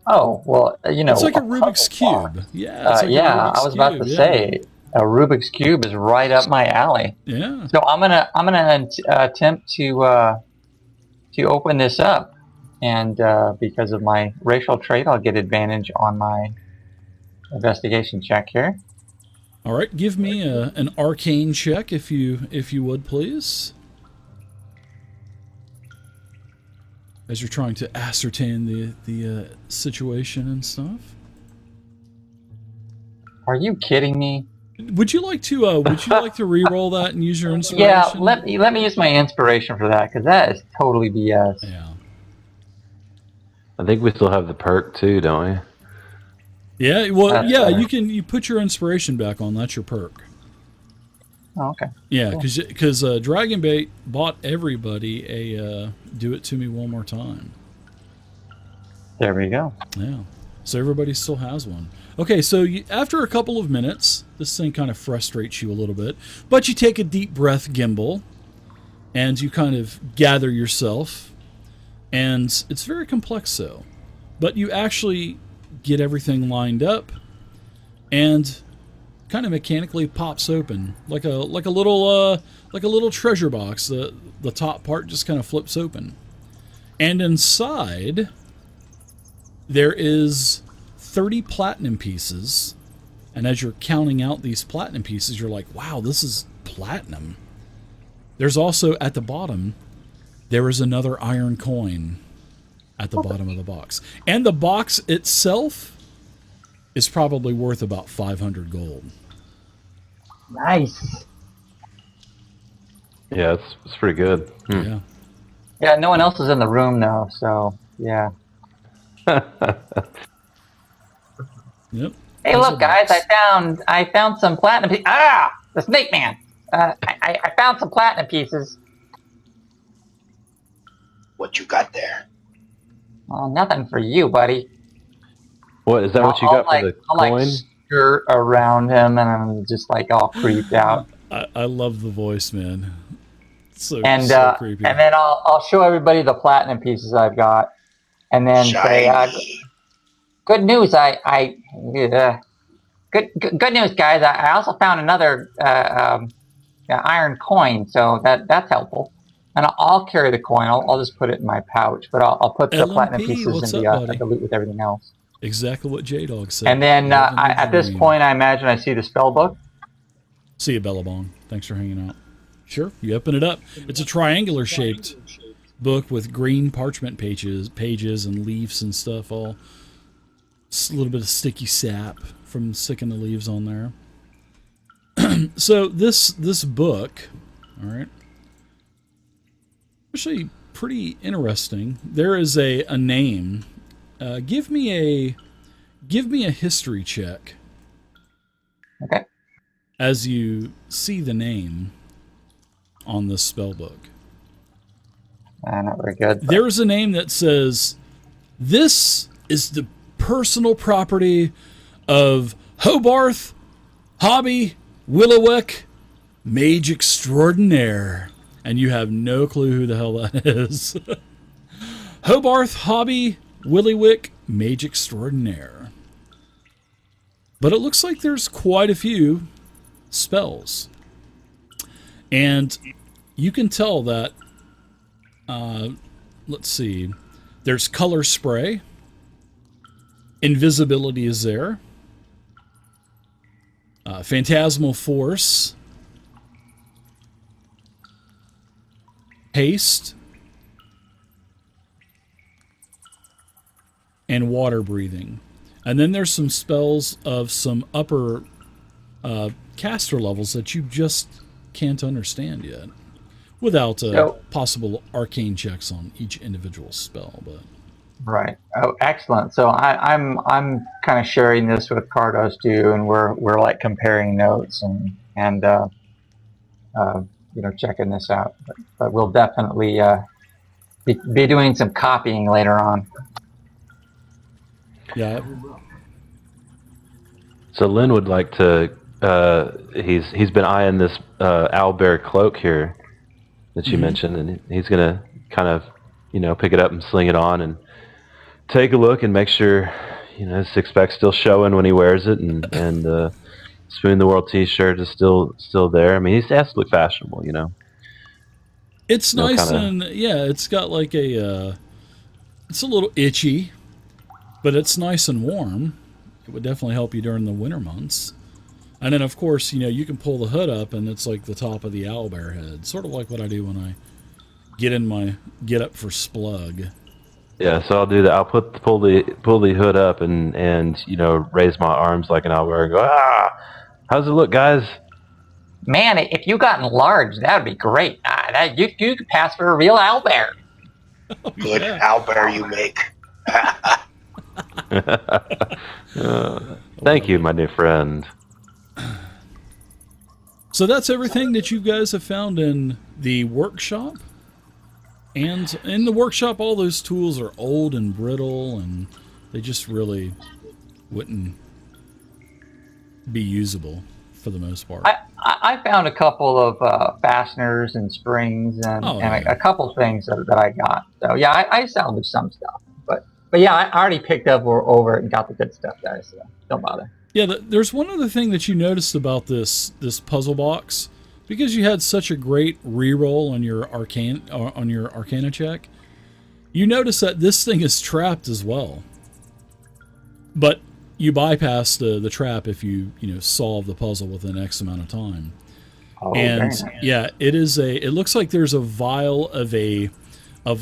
Speaker 2: Oh, well, you know.
Speaker 1: It's like a Rubik's Cube. Yeah, it's like a
Speaker 2: yeah,
Speaker 1: Rubik's
Speaker 2: I was about
Speaker 1: Cube,
Speaker 2: to
Speaker 1: yeah.
Speaker 2: say, a Rubik's Cube is right up my alley.
Speaker 1: Yeah.
Speaker 2: So I'm gonna attempt to open this up, and because of my racial trait, I'll get advantage on my investigation check here.
Speaker 1: All right, give me an arcane check if you would, please. As you're trying to ascertain the situation and stuff.
Speaker 2: Are you kidding me?
Speaker 1: Would you like to re-roll that and use your inspiration?
Speaker 2: Yeah, let me use my inspiration for that, because that is totally BS.
Speaker 1: Yeah.
Speaker 5: I think we still have the perk too, don't we?
Speaker 1: Yeah, well,
Speaker 2: That's
Speaker 1: yeah,
Speaker 2: better.
Speaker 1: you put your inspiration back on. That's your perk.
Speaker 2: Oh, okay.
Speaker 1: Yeah,
Speaker 2: Cool.
Speaker 1: because Dragonbait bought everybody a do it to me one more time.
Speaker 2: There we go.
Speaker 1: Yeah, so everybody still has one. Okay, so after a couple of minutes, this thing kind of frustrates you a little bit, but you take a deep breath, Gimbal, and you kind of gather yourself, and it's very complex, though. But you actually get everything lined up, and kind of mechanically pops open like a little treasure box. The top part just kind of flips open, and inside there is 30 platinum pieces. And as you're counting out these platinum pieces, you're like, wow, this is platinum. There's also at the bottom, there is another iron coin at the bottom of the box, and the box itself is probably worth about 500 gold.
Speaker 2: Nice.
Speaker 5: Yeah, it's pretty good.
Speaker 1: Yeah.
Speaker 2: Yeah, no one else is in the room though, so yeah.
Speaker 1: Yep.
Speaker 2: Hey, look, guys! I found some platinum. The Snake Man. I found some platinum pieces.
Speaker 4: What you got there?
Speaker 2: Oh, nothing for you, buddy.
Speaker 5: What, is that what you got for the
Speaker 2: I'll
Speaker 5: coin?
Speaker 2: skirt around him, and I'm just like all creeped out.
Speaker 1: I love the voice, man. It's so creepy.
Speaker 2: And then I'll show everybody the platinum pieces I've got, and then say,
Speaker 4: Shiny.
Speaker 2: "Good news! Good news, guys! I also found another iron coin, so that's helpful." And I'll carry the coin. I'll just put it in my pouch, but I'll put the
Speaker 1: LMP,
Speaker 2: platinum pieces
Speaker 1: what's
Speaker 2: in
Speaker 1: up,
Speaker 2: the loot with everything else.
Speaker 1: Exactly what J-Dog said.
Speaker 2: And then
Speaker 1: Living the
Speaker 2: at this
Speaker 1: dream.
Speaker 2: point, I imagine I see the spell book.
Speaker 1: See you, Bellabong. Thanks for hanging out. Sure, you open it up. It's a triangular shaped book with green parchment pages and leaves and stuff. All a little bit of sticky sap from sticking the leaves on there. So this book, all right, actually pretty interesting. There is a name. Give me a history check.
Speaker 2: Okay.
Speaker 1: As you see the name on this spell book.
Speaker 2: Not very good. But
Speaker 1: There's a name that says, "This is the personal property of Hobarth Hobby Willowick Mage Extraordinaire." And you have no clue who the hell that is. Hobarth Hobby Willowick Mage Extraordinaire. But it looks like there's quite a few spells. And you can tell that, let's see, there's color spray. Invisibility is there. Phantasmal Force. Haste. And water breathing. And then there's some spells of some upper caster levels that you just can't understand yet, without possible arcane checks on each individual spell. But
Speaker 2: right. Oh, excellent. So I'm kind of sharing this with Cardos too, and we're like comparing notes and checking this out. But we'll definitely Be doing some copying later on.
Speaker 1: Yeah.
Speaker 5: So Lynn would like to. He's been eyeing this owlbear cloak here that you mentioned, and he's gonna kind of, pick it up and sling it on and take a look and make sure, his six-pack's still showing when he wears it, and Spoon the World T-shirt is still there. I mean, he has to look fashionable,
Speaker 1: It's nice
Speaker 5: kinda...
Speaker 1: and it's got like a. It's a little itchy, but it's nice and warm. It would definitely help you during the winter months. And then, of course, you can pull the hood up, and it's like the top of the owlbear head, sort of like what I do when I get up for Splug.
Speaker 5: Yeah, so I'll do that. I'll pull the hood up and raise my arms like an owlbear and go, ah! How's it look, guys?
Speaker 2: Man, if you got enlarged, that would be great. You could pass for a real owlbear.
Speaker 4: Good owlbear you make.
Speaker 5: Thank you, my dear friend.
Speaker 1: So that's everything that you guys have found in the workshop. And in the workshop, all those tools are old and brittle, and they just really wouldn't be usable for the most part.
Speaker 2: I found a couple of fasteners and springs and a couple things that I got. So yeah, I salvaged some stuff, but yeah, I already picked up over it and got the good stuff, guys. So don't bother.
Speaker 1: Yeah, there's one other thing that you noticed about this puzzle box, because you had such a great reroll on your Arcana check. You notice that this thing is trapped as well, but you bypass the trap if you solve the puzzle within X amount of time.
Speaker 2: Oh,
Speaker 1: and
Speaker 2: very nice.
Speaker 1: yeah, it looks like there's a vial of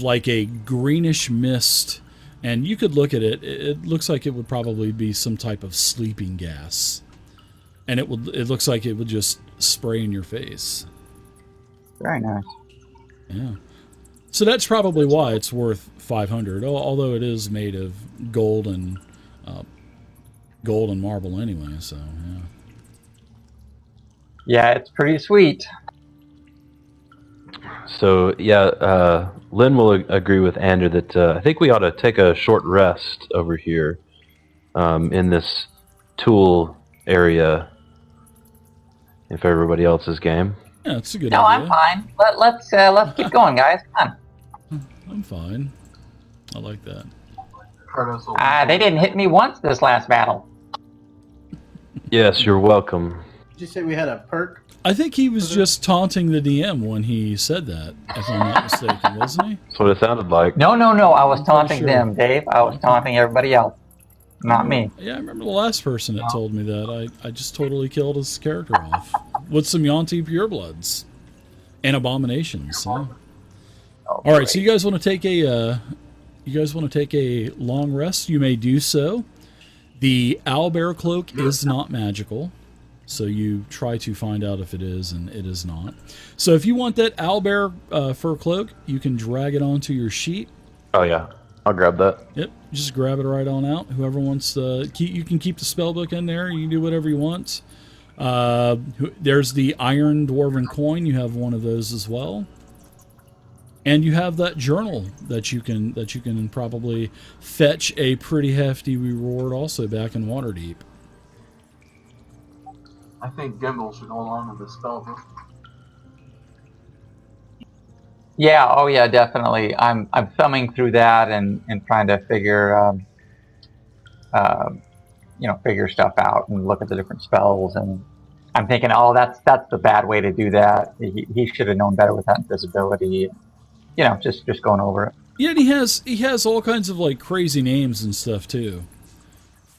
Speaker 1: like a greenish mist, and you could look at it. It looks like it would probably be some type of sleeping gas, and it looks like it would just spray in your face.
Speaker 2: Very nice.
Speaker 1: Yeah. So that's probably why it's worth 500, although it is made of gold and marble anyway. So yeah.
Speaker 2: Yeah, it's pretty sweet.
Speaker 5: So yeah, Lynn will agree with Andrew that I think we ought to take a short rest over here in this tool area. If everybody else is game.
Speaker 1: Yeah, it's a good
Speaker 2: No,
Speaker 1: idea.
Speaker 2: I'm fine. Let's keep going, guys. Come on.
Speaker 1: I'm fine. I like that.
Speaker 2: They didn't hit me once this last battle.
Speaker 5: Yes, you're welcome.
Speaker 6: Did you say we had a perk?
Speaker 1: I think he was just taunting the DM when he said that, if I'm not mistaken, wasn't he?
Speaker 5: That's what it sounded like.
Speaker 2: No. I was taunting
Speaker 1: sure.
Speaker 2: them, Dave. I was taunting everybody else. Not me.
Speaker 1: Yeah, I remember the last person that told me that. I just totally killed his character off with some Yonti purebloods and abominations. Huh? All right, so you guys want to take a long rest? You may do so. The owlbear cloak is not magical, so you try to find out if it is, and it is not. So if you want that owlbear fur cloak, you can drag it onto your sheet.
Speaker 5: Oh yeah, I'll grab that.
Speaker 1: Yep, just grab it right on out. Whoever wants you can keep the spellbook in there. You can do whatever you want. There's the iron dwarven coin. You have one of those as well. And you have that journal that you can probably fetch a pretty hefty reward also back in Waterdeep.
Speaker 3: I think Gimbal should hold on to the spellbook.
Speaker 2: Yeah. Oh yeah. Definitely. I'm thumbing through that and trying to figure figure stuff out and look at the different spells, and I'm thinking, oh, that's the bad way to do that. He should have known better with that invisibility. Just going over it.
Speaker 1: Yeah, and he has all kinds of like crazy names and stuff too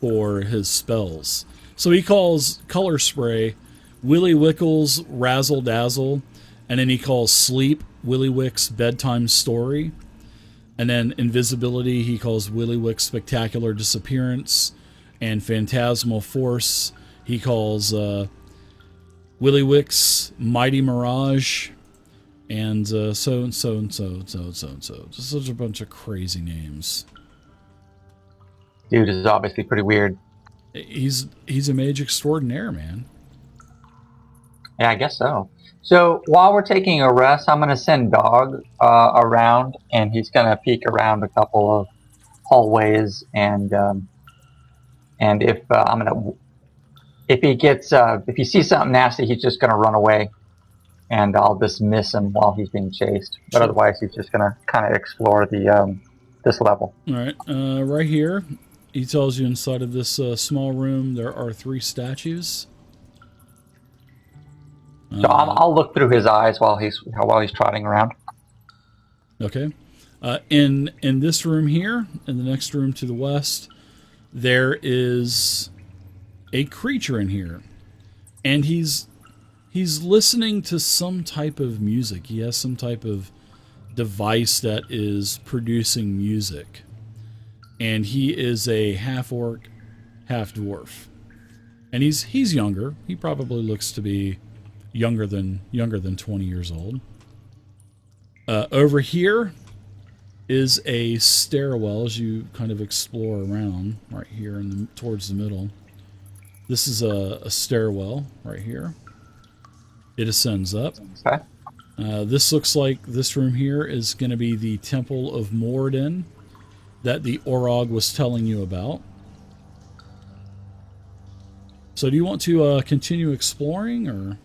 Speaker 1: for his spells. So he calls color spray Willy Wickles Razzle Dazzle, and then he calls sleep Willy Wick's bedtime story, and then invisibility he calls Willy Wick's spectacular disappearance, and phantasmal force he calls Willy Wick's mighty mirage. And so. Just such a bunch of crazy names.
Speaker 2: Dude is obviously pretty weird.
Speaker 1: He's a mage extraordinaire, man.
Speaker 2: Yeah, I guess so. So while we're taking a rest, I'm going to send Dog around, and he's going to peek around a couple of hallways, and if if he sees something nasty, he's just going to run away, and I'll dismiss him while he's being chased. But
Speaker 1: Sure.
Speaker 2: otherwise, he's just going to kind of explore the this level.
Speaker 1: All right, right here, he tells you inside of this small room there are 3 statues.
Speaker 2: So I'll look through his eyes while he's trotting around.
Speaker 1: Okay. In this room here, in the next room to the west, there is a creature in here, and he's listening to some type of music. He has some type of device that is producing music, and he is a half orc, half dwarf, and he's younger. He probably looks to be younger than 20 years old. Over here is a stairwell as you kind of explore around right here towards the middle. This is a stairwell right here. It ascends up.
Speaker 2: Okay.
Speaker 1: This looks like this room here is going to be the Temple of Moradin that the Orog was telling you about. So do you want to continue exploring, or?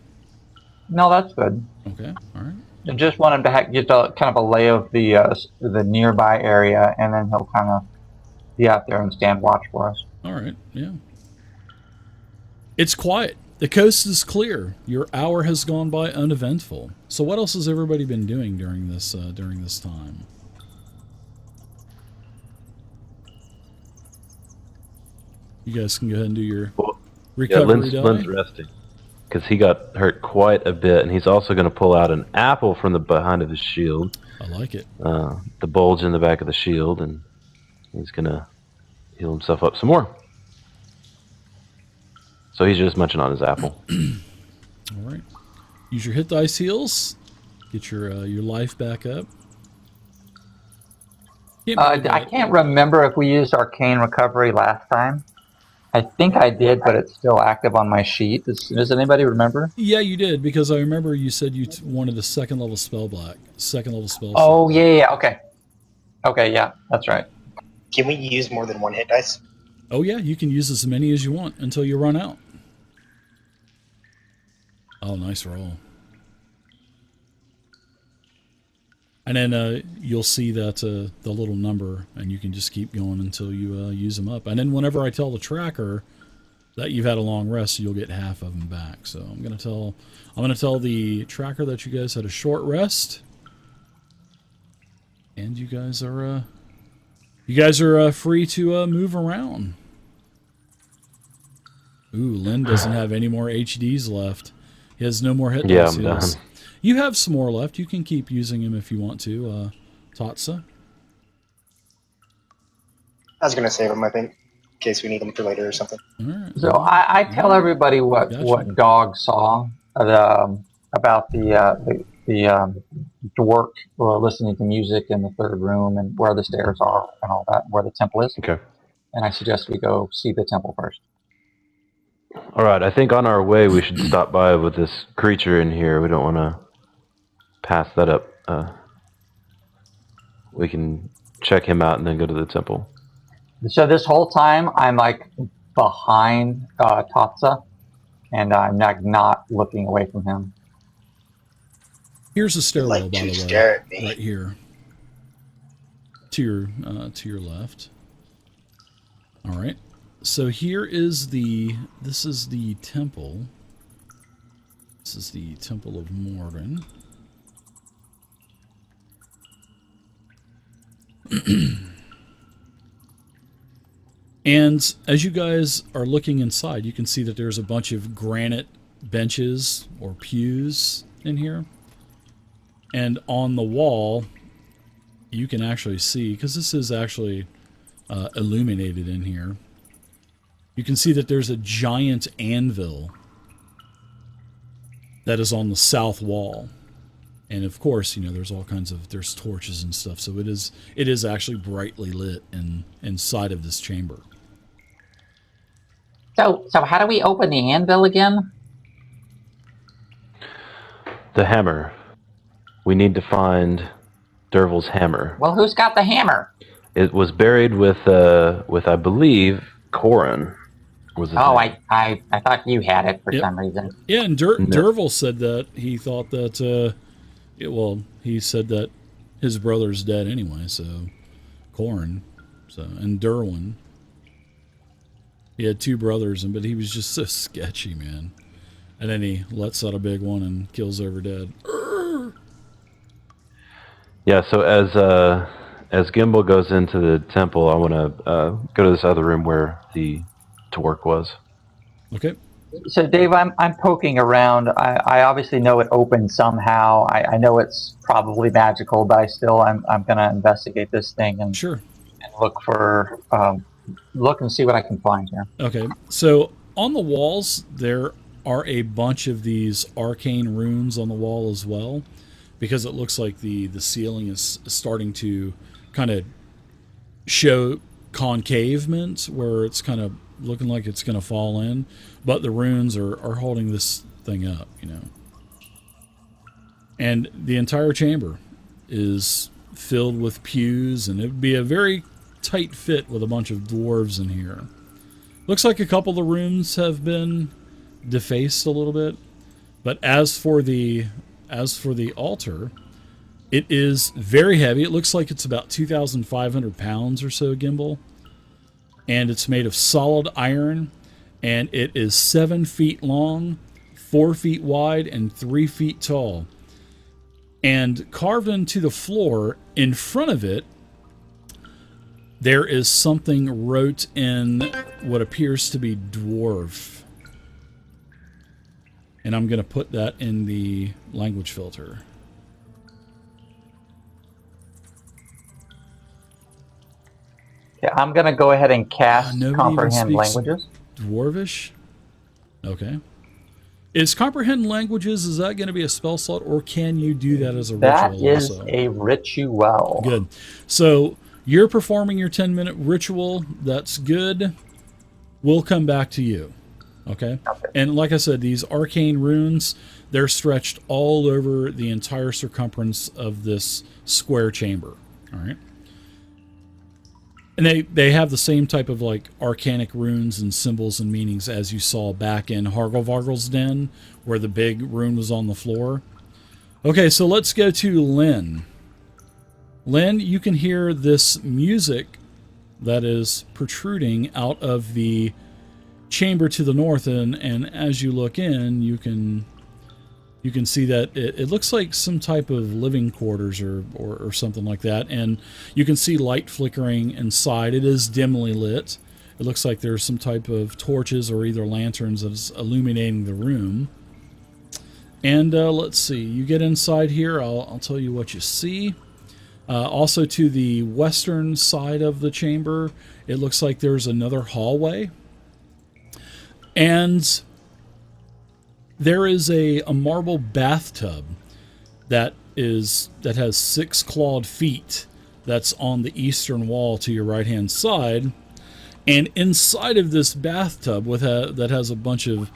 Speaker 2: No, that's good.
Speaker 1: Okay, all right.
Speaker 2: I just want him to get kind of a lay of the nearby area, and then he'll kind of be out there and stand watch for us.
Speaker 1: All right, yeah. It's quiet. The coast is clear. Your hour has gone by uneventful. So what else has everybody been doing during this time? You guys can go ahead and do your recovery die.
Speaker 5: Lynn's resting because he got hurt quite a bit, and he's also going to pull out an apple from the behind of his shield.
Speaker 1: I like it.
Speaker 5: The bulge in the back of the shield, and he's going to heal himself up some more. So he's just munching on his apple.
Speaker 1: All right. Use your hit dice heals. Get your life back up.
Speaker 2: I can't remember if we used Arcane Recovery last time. I think I did, but it's still active on my sheet. Does anybody remember?
Speaker 1: Yeah, you did, because I remember you said you wanted a second level spell.
Speaker 2: Oh, yeah. Okay, yeah, that's right.
Speaker 4: Can we use more than 1 hit dice?
Speaker 1: Oh, yeah, you can use as many as you want until you run out. Oh, nice roll. And then you'll see that the little number, and you can just keep going until you use them up. And then whenever I tell the tracker that you've had a long rest, you'll get half of them back. So I'm gonna tell the tracker that you guys had a short rest, and you guys are free to move around. Ooh, Lynn doesn't have any more HDs left. He has no more hit dice.
Speaker 5: Yeah, I'm done.
Speaker 1: You have some more left. You can keep using him if you want to, Tatsa.
Speaker 4: I was going to save them, I think, in case we need them for later or something.
Speaker 1: All right.
Speaker 2: So I tell everybody what Dog saw about the dwarf listening to music in the third room and where the stairs are and all that, where the temple is.
Speaker 5: Okay.
Speaker 2: And I suggest we go see the temple first.
Speaker 5: All right, I think on our way we should stop by with this creature in here. We don't want to pass that up. We can check him out and then go to the temple.
Speaker 2: So this whole time I'm like behind Tatsa, and I'm not looking away from him.
Speaker 1: Here's a stairwell,
Speaker 4: Like
Speaker 1: by
Speaker 4: to
Speaker 1: the
Speaker 4: stare at
Speaker 1: way,
Speaker 4: me.
Speaker 1: right here, to your left. All right. So here is this is the temple. This is the Temple of Moradin. And as you guys are looking inside, you can see that there's a bunch of granite benches or pews in here. And on the wall, you can actually see, because this is actually illuminated in here, you can see that there's a giant anvil that is on the south wall. And of course, you know, there's torches and stuff, so it is actually brightly lit inside of this chamber.
Speaker 2: So how do we open the anvil again?
Speaker 5: the hammer. We need to find Dervil's hammer.
Speaker 2: Well, who's got the hammer?
Speaker 5: It was buried with I believe, Corin. Was his name.
Speaker 2: I thought you had it for some reason.
Speaker 1: Yeah, and
Speaker 5: No.
Speaker 1: Dervil said that he thought that, he said that his brother's dead anyway, so Corin, and Derwin. He had two brothers, but he was just so sketchy, man. And then he lets out a big one and kills over dead.
Speaker 5: Yeah, so as Gimbal goes into the temple, I want to go to this other room where the Torque was.
Speaker 1: Okay.
Speaker 2: So, Dave, I'm poking around. I obviously know it opened somehow. I know it's probably magical, but I'm going to investigate this thing and
Speaker 1: Sure.
Speaker 2: and look and see what I can find here.
Speaker 1: Okay, so on the walls there are a bunch of these arcane runes on the wall as well, because it looks like the ceiling is starting to kind of show concavement, where it's kind of looking like it's going to fall in, but the runes are holding this thing up, And the entire chamber is filled with pews, and it would be a very tight fit with a bunch of dwarves in here. Looks like a couple of the rooms have been defaced a little bit, but as for the altar, it is very heavy. It looks like it's about 2,500 pounds or so, Gimbal, and it's made of solid iron, and it is 7 feet long, 4 feet wide, and 3 feet tall. And carved into the floor in front of it, there is something wrote in what appears to be dwarf. And I'm going to put that in the language filter.
Speaker 2: Okay, I'm going to go ahead and cast
Speaker 1: Nobody
Speaker 2: Comprehend
Speaker 1: even speaks
Speaker 2: Languages.
Speaker 1: Dwarvish? Okay. Is Comprehend Languages, is that going to be a spell slot, or can you do that as a
Speaker 2: That
Speaker 1: ritual
Speaker 2: is
Speaker 1: also?
Speaker 2: a ritual.
Speaker 1: Good. So you're performing your 10-minute ritual. That's good. We'll come back to you. Okay? And like I said, these arcane runes, they're stretched all over the entire circumference of this square chamber. All right? And they have the same type of like arcanic runes and symbols and meanings as you saw back in Hargelvargel's den, where the big rune was on the floor. Okay, so let's go to Lynn. Lynn, you can hear this music that is protruding out of the chamber to the north, and as you look in, you can see that it looks like some type of living quarters or something like that, and you can see light flickering inside. It is dimly lit. It looks like there's some type of torches or either lanterns that is illuminating the room. And let's see, you get inside here, I'll tell you what you see. Also to the western side of the chamber, it looks like there's another hallway. And there is a marble bathtub that has 6 clawed feet that's on the eastern wall to your right-hand side. And inside of this bathtub that has a bunch of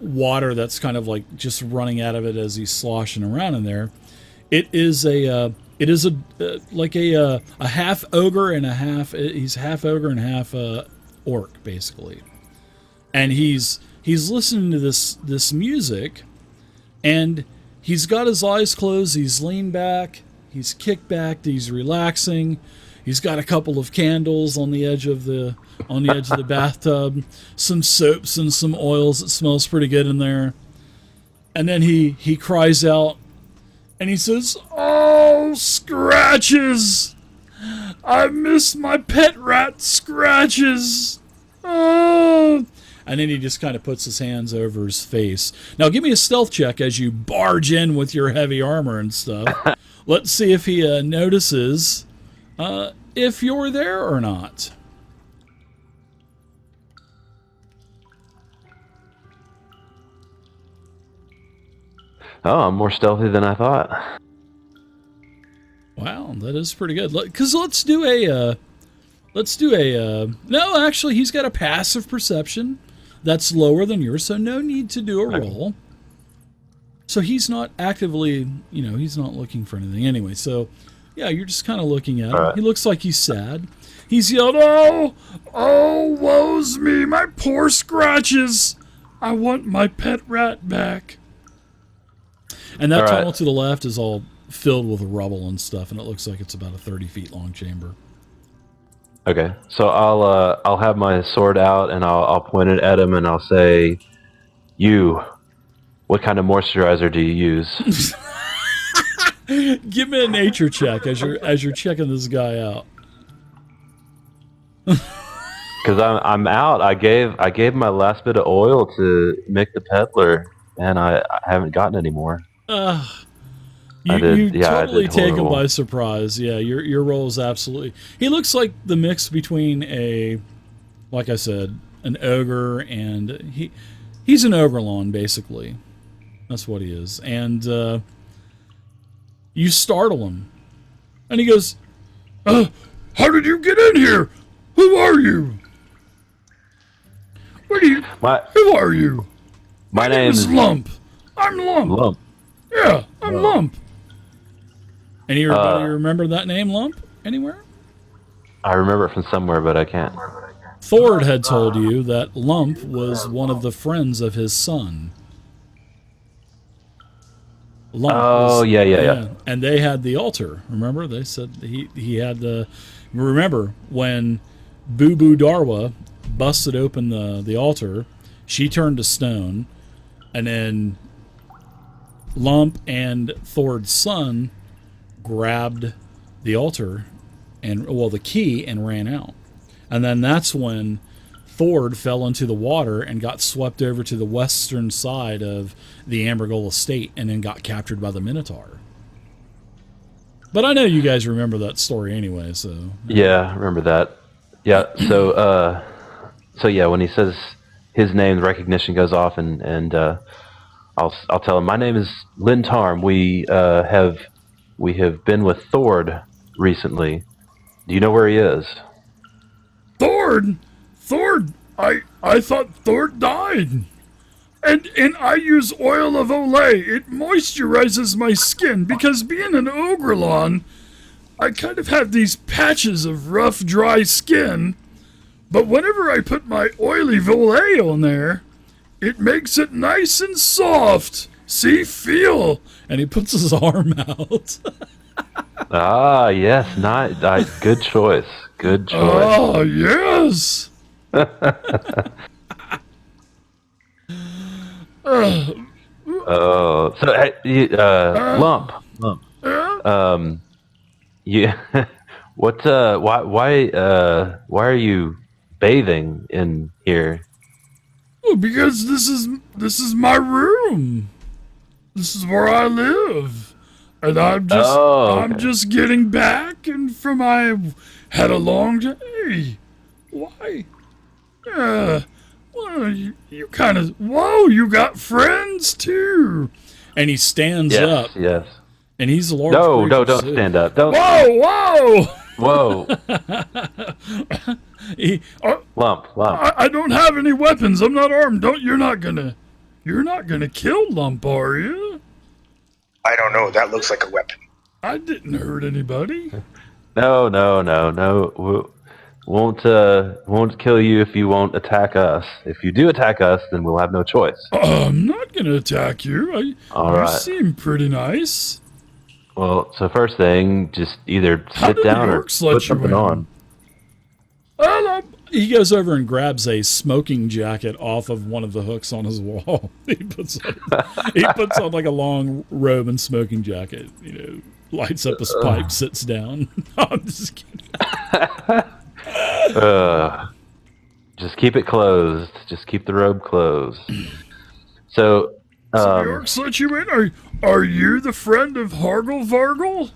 Speaker 1: water that's kind of like just running out of it as he's sloshing around in there, it is a half ogre and a half, he's half ogre and half orc basically. And he's listening to this music, and he's got his eyes closed, he's leaned back, he's kicked back, he's relaxing. He's got a couple of candles on the edge of the bathtub, some soaps and some oils. It smells pretty good in there. And then he cries out and he says, "Oh, Scratches! I miss my pet rat Scratches! Oh!" And then he just kind of puts his hands over his face. Now give me a stealth check as you barge in with your heavy armor and stuff. Let's see if he notices if you're there or not.
Speaker 5: Oh, I'm more stealthy than I thought.
Speaker 1: Wow, that is pretty good. Because let's do a no, actually, he's got a passive perception that's lower than yours, so no need to do a roll. So he's not actively, he's not looking for anything anyway. So, yeah, you're just kind of looking at him.
Speaker 5: Right.
Speaker 1: He looks like he's sad. He's yelled, oh, woe's me, my poor scratches. I want my pet rat back. And that tunnel to the left is all filled with rubble and stuff, and it looks like it's about a 30 feet long chamber.
Speaker 5: Okay, so I'll have my sword out and I'll point it at him and I'll say, "You, what kind of moisturizer do you use?"
Speaker 1: Give me a nature check as you're checking this guy out.
Speaker 5: Because I'm out. I gave my last bit of oil to Mick the Peddler, and I haven't gotten any more.
Speaker 1: You totally take him by surprise. Yeah, your role is absolutely. He looks like the mix between like I said, an ogre and he's an ogrelon basically. That's what he is. And you startle him, and he goes, "How did you get in here? Who are you? Who are you?
Speaker 5: My name is
Speaker 1: Lump. I'm Lump.
Speaker 5: Lump.
Speaker 1: Yeah, I'm Lump." Anybody remember that name, Lump? Anywhere?
Speaker 5: I remember it from somewhere, but I can't.
Speaker 1: Thord had told you that Lump was one of the friends of his son. Lump
Speaker 5: yeah.
Speaker 1: And they had the altar. Remember? They said he had the... Remember, when Boo Boo Darwa busted open the altar, she turned to stone, and then Lump and Thord's son grabbed the altar and the key and ran out. And then that's when Thord fell into the water and got swept over to the western side of the Ambergold estate and then got captured by the Minotaur. But I know you guys remember that story anyway, so...
Speaker 5: Yeah, I remember that. Yeah, so yeah, when he says his name, the recognition goes off, and I'll tell him, "My name is Lynn Tarm. We have been with Thord recently. Do you know where he is?"
Speaker 1: Thord, I thought Thord died. And I use oil of Olay. It moisturizes my skin because being an ogrelon, I kind of have these patches of rough, dry skin. But whenever I put my oily Olay on there, it makes it nice and soft. See, feel. And he puts his arm out.
Speaker 5: Ah, yes, nice. Good choice. Good choice.
Speaker 1: Oh, yes.
Speaker 5: So hey, Lump. Yeah. What? Why are you bathing in here?
Speaker 1: Well, because this is my room. This is where I live, and I'm just getting back, and I had a long day. Why? Well, you kind of... Whoa, you got friends, too. And he stands up.
Speaker 5: Yes.
Speaker 1: And he's a large...
Speaker 5: No, don't stand up. Don't.
Speaker 1: Whoa!
Speaker 5: Whoa. Lump.
Speaker 1: I don't have any weapons. I'm not armed. You're not gonna kill Lump, are you?
Speaker 4: I don't know. That looks like a weapon.
Speaker 1: I didn't hurt anybody.
Speaker 5: No. Won't kill you if you won't attack us. If you do attack us, then we'll have no choice.
Speaker 1: I'm not gonna attack you.
Speaker 5: All
Speaker 1: you
Speaker 5: right.
Speaker 1: seem pretty nice.
Speaker 5: Well, so first thing, just either sit down or put something on.
Speaker 1: He goes over and grabs a smoking jacket off of one of the hooks on his wall. He puts on like a long robe and smoking jacket. Lights up his pipe, sits down. I'm just kidding.
Speaker 5: Just keep it closed. Just keep the robe closed. So
Speaker 1: the orcs let you in? Are you the friend of Hargle Vargle?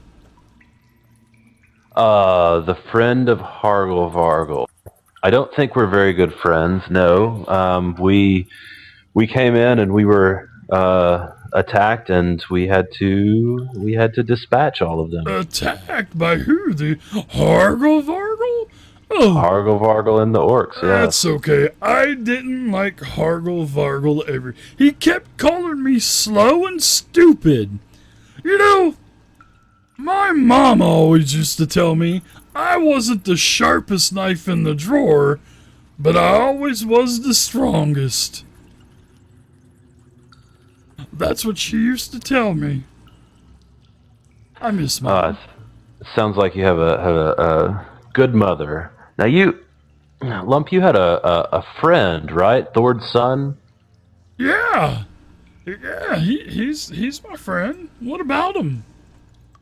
Speaker 5: The friend of Hargle Vargle. I don't think we're very good friends. No. We came in and we were attacked, and we had to dispatch all of them.
Speaker 1: Attacked by who? The Hargle Vargle? Oh,
Speaker 5: Hargle Vargle and the orcs, yeah.
Speaker 1: that's okay. I didn't like Hargle Vargle ever. He kept calling me slow and stupid. You know, my mom always used to tell me I wasn't the sharpest knife in the drawer, but I always was the strongest. That's what she used to tell me. I miss Mom.
Speaker 5: Sounds like you have a good mother. Now Lump, you had a friend, right? Thord's son?
Speaker 1: Yeah. Yeah, he's my friend. What about him?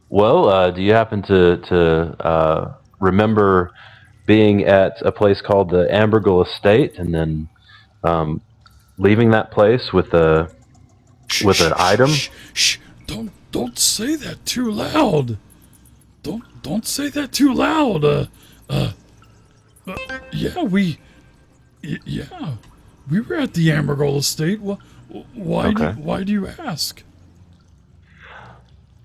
Speaker 5: Well, do you happen to remember being at a place called the Ambergul Estate and then leaving that place with an item?
Speaker 1: Shh. Don't say that too loud. Don't say that too loud. Yeah, we were at the Ambergul Estate. Why do you ask?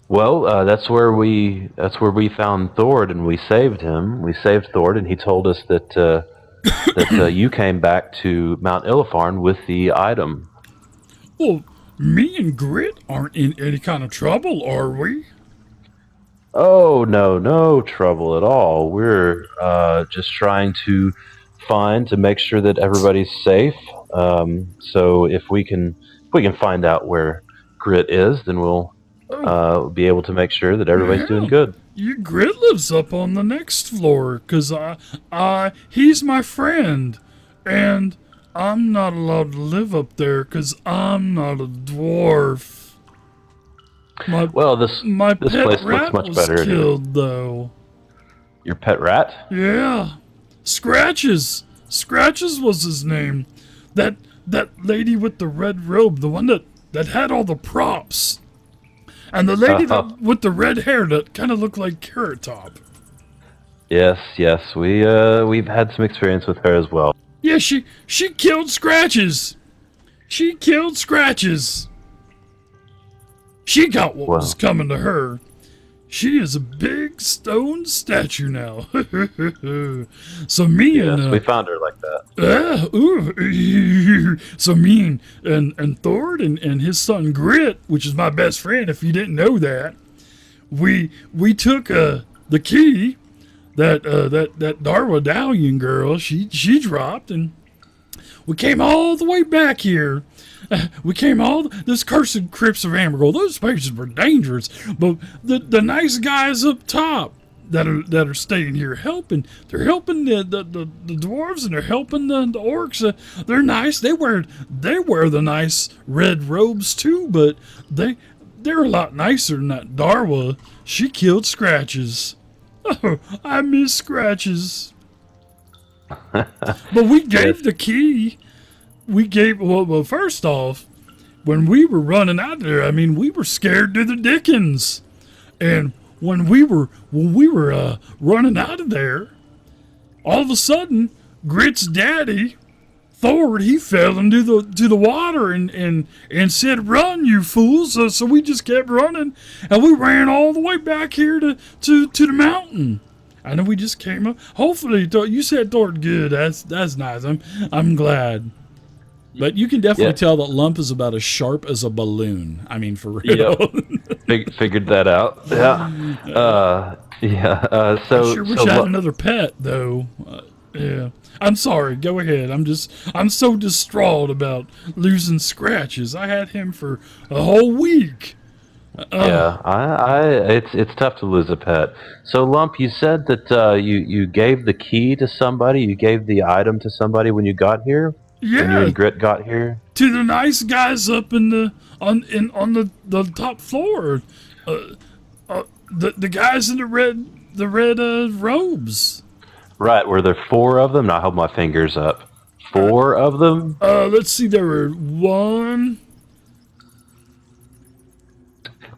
Speaker 5: Well, that's where we found Thord and we saved him. We saved Thord, and he told us that you came back to Mount Illifarn with the item.
Speaker 1: Well, me and Grit aren't in any kind of trouble, are we?
Speaker 5: Oh, no trouble at all. We're just trying to make sure that everybody's safe. So if we can find out where Grit is, then we'll be able to make sure that everybody's doing good.
Speaker 1: Your Grit lives up on the next floor, 'cause he's my friend, and I'm not allowed to live up there 'cause I'm not a dwarf. My
Speaker 5: this
Speaker 1: pet
Speaker 5: place
Speaker 1: rat
Speaker 5: looks much
Speaker 1: was
Speaker 5: better.
Speaker 1: killed, though.
Speaker 5: Your pet rat?
Speaker 1: Yeah, Scratches was his name. That lady with the red robe, the one that had all the props, and the lady with the red hair that kind of looked like Carrot Top.
Speaker 5: Yes, we've had some experience with her as well.
Speaker 1: Yeah, she killed Scratches. She got what was coming to her. She is a big stone statue now. So me and
Speaker 5: we found her like that.
Speaker 1: So me and Thord and his son Grit, which is my best friend, if you didn't know that, we took the key that Darwa Dalian girl she dropped, and we came all the way back here. We came all this cursed crypts of Ambergul. Those places were dangerous, but the nice guys up top that are staying here helping. They're helping the dwarves, and they're helping the orcs. They're nice. They wear the nice red robes too, but they're a lot nicer than that Darwa. She killed Scratches. Oh, I miss Scratches. But we gave the key. Well, first off, when we were running out there, I mean, we were scared to the dickens. And when we were running out of there, all of a sudden, Grit's daddy, Thord, he fell into the water and said, "Run, you fools!" So we just kept running, and we ran all the way back here to the mountain. And then we just came up. Hopefully, you said Thord good. That's nice. I'm glad. But you can definitely tell that Lump is about as sharp as a balloon. I mean, for real.
Speaker 5: Yep. Figured that out. Yeah. So
Speaker 1: I sure wish I had another pet, though. Yeah. I'm sorry. Go ahead. I'm so distraught about losing Scratches. I had him for a whole week.
Speaker 5: It's tough to lose a pet. So Lump, you said that you gave the key to somebody. You gave the item to somebody when you got here.
Speaker 1: Yeah.
Speaker 5: When you and Grit got here.
Speaker 1: To the nice guys up on the top floor. The guys in the red robes.
Speaker 5: Right. Were there 4 of them? Now I hold my fingers up. 4 of them.
Speaker 1: Let's see. There were 1.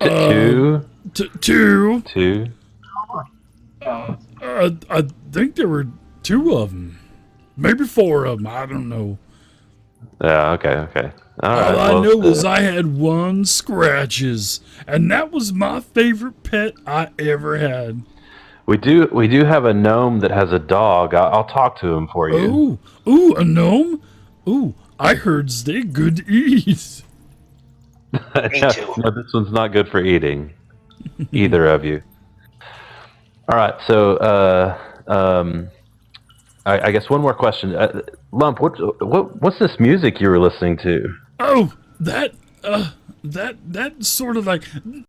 Speaker 5: 2.
Speaker 1: 2. I think there were 2 of them, maybe 4 of them. I don't know.
Speaker 5: Yeah. Okay.
Speaker 1: All I know is I had 1 Scratches, and that was my favorite pet I ever had.
Speaker 5: We do have a gnome that has a dog. I'll talk to him for you.
Speaker 1: Ooh, a gnome? Ooh, I heard they good to eat.
Speaker 4: Me too.
Speaker 5: No, this one's not good for eating. Either of you. All right, so I guess one more question. Lump, what's this music you were listening to?
Speaker 1: Oh, that sort of like